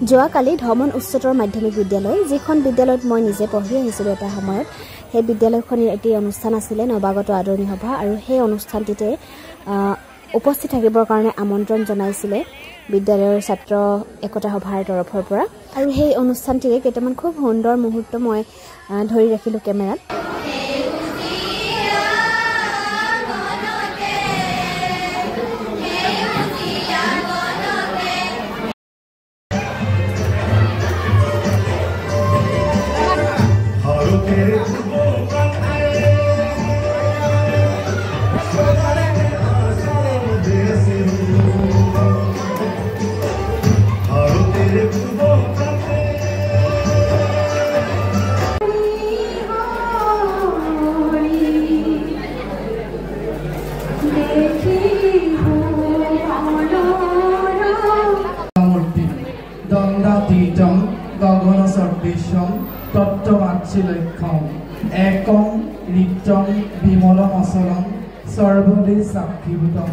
যোৱাকালি ধমন উচ্চতৰ মাধ্যমিক বিদ্যালয় যিখন বিদ্যালয়ত মই নিজে পঢ়ি আহিছিলোঁ এটা সময়ত সেই বিদ্যালয়খনৰ এটি অনুষ্ঠান আছিলে নৱাগত আদৰণি সভা আৰু সেই অনুষ্ঠানটিতে উপস্থিত থাকিবৰ কাৰণে আমন্ত্ৰণ জনাইছিলে বিদ্যালয়ৰ ছাত্ৰ একতা সভাৰ তৰফৰ পৰা আৰু সেই অনুষ্ঠানটিৰে কেইটামান খুব সুন্দৰ মুহূৰ্ত মই ধৰি ৰাখিলোঁ কেমেৰাত একং নিত্যং বিমলম অচলম সর্বদে সাক্ষীভূতম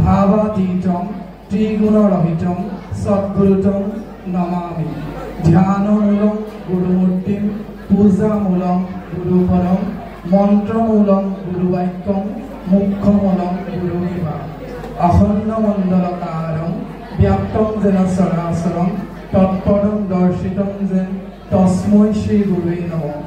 ভাবাতীতম ত্রিগুণরহিতম সদ্গুরুতম নমামি ধ্যানমূলম গুরুমূর্তিম পূজামূলম গুরুপরম মন্ত্রমূলম গুরুবাক্যম মুখ্যমূলম গুরুকিবা অখণ্ডমণ্ডলকারম ব্যাপ্তম যেন চরাচরম তৎপদম দর্শিতম যেন তস্मै শ্রী গুৰুৱে নমঃ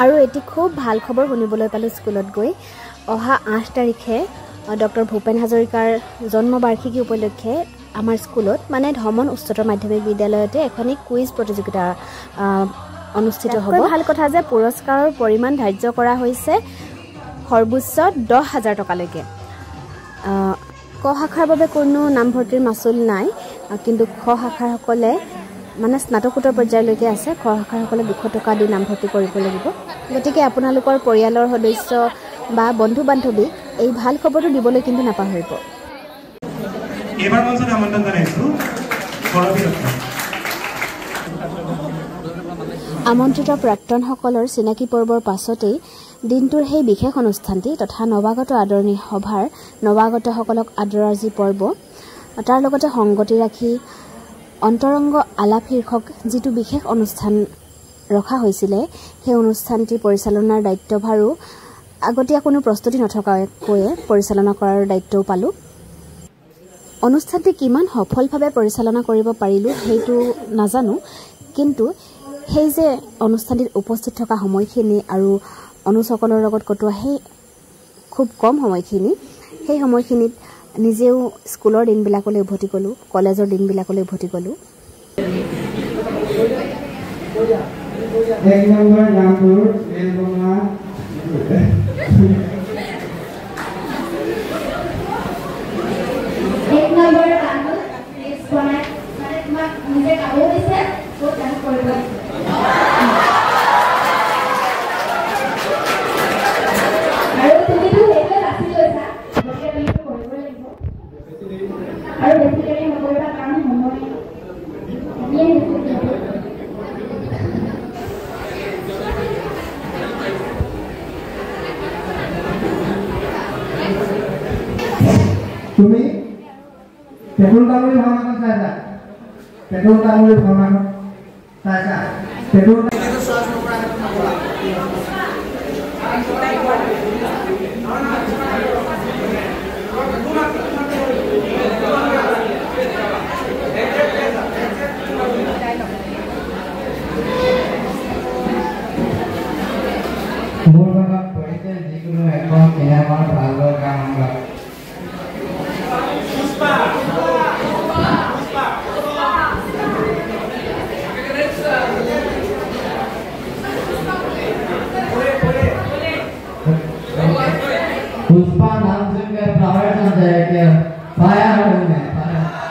আৰু এটি খুব ভাল খবৰ শুনিবলৈ পালোঁ স্কুলত গৈ অহা 8 তাৰিখে ডক্টৰ ভূপেন হাজৰিকাৰ জন্মবাৰ্ষিকী উপলক্ষে আমাৰ স্কুলত মানে ধমন উচ্চতৰ মাধ্যমিক বিদ্যালয়তে এখনি কুইজ প্ৰতিযোগিতা অনুষ্ঠিত হ'ব ভাল কথা যে পুৰস্কাৰৰ পৰিমাণ ধাৰ্য কৰা হৈছে সৰ্বোচ্চ 10,000 টকালৈকে ক শাখাৰ বাবে কোনো নামভৰ্তিৰ মাচুল নাই কিন্তু খ শাখাৰ সকলে মানে স্নাতকোত্তৰ পৰ্যায়লৈকে আছে খ শাখাসকলে 200 টকা দি নামভৰ্তি কৰিব লাগিব গতিকে আপোনালোকৰ পৰিয়ালৰ সদস্য বা বন্ধু বান্ধৱীক এই ভাল খবৰটো দিবলৈ কিন্তু নাপাহৰিব এবাৰ মঞ্চত আমন্ত্ৰণ জনাইছো আমন্ত্ৰিত প্ৰাক্তনসকলৰ চিনাকি পৰ্বৰ পাছতেই দিনটোৰ সেই বিশেষ অনুষ্ঠানটি তথা নৱাগত আদৰণি সভাৰ নৱাগতসকলক আদৰাৰ যি পৰ্ব তাৰ লগতে সংগতি ৰাখি অন্তৰংগ আলাপ শীৰ্ষক যিটো বিশেষ অনুষ্ঠান ৰখা হৈছিলে সেই অনুষ্ঠানটি পৰিচালনাৰ দায়িত্বভাৰো আগতীয়া কোনো প্ৰস্তুতি নথকাকৈ পৰিচালনা কৰাৰ দায়িত্বও পালোঁ অনুষ্ঠানটি কিমান সফলভাৱে পৰিচালনা কৰিব পাৰিলোঁ সেইটো নাজানো কিন্তু সেই যে অনুষ্ঠানটিত উপস্থিত থকা সময়খিনি আৰু অনুচকলৰ লগত কটোৱা সেই খুব কম সময়খিনি সেই সময়খিনিত নিজেও স্কুলৰ দিনবিলাকলৈ উভতি গ'লোঁ কলেজৰ দিনবিলাকলৈ উভতি গ'লোঁ এক নম্বৰ নামটোৰ এলবমা এক নম্বৰ নামটো নেক্সট বনাই মানে তোমাক নিজে গাব দিছে বহুত ডান্স কৰিব আৰু তুমিতো সেইটো বাছি লৈছা গতিকে তুমি কৰিব লাগিব আৰু বেছিকৈ নকৰিবা কাৰণ সময় দিয়ে তুমি পেট্ৰল টাঙুৰি ভাওনাখন চাইছা পেট্ৰল টাঙুৰি ভাওনাখন চাইছা পেট্ৰল মোৰ ভাগত পৰিছে যিকোনো এখন চিনেমাৰ ভালৰ কাম पुष्पा नाम सुनकर फ्लावर समझ है क्या फायर हूँ मैं फायर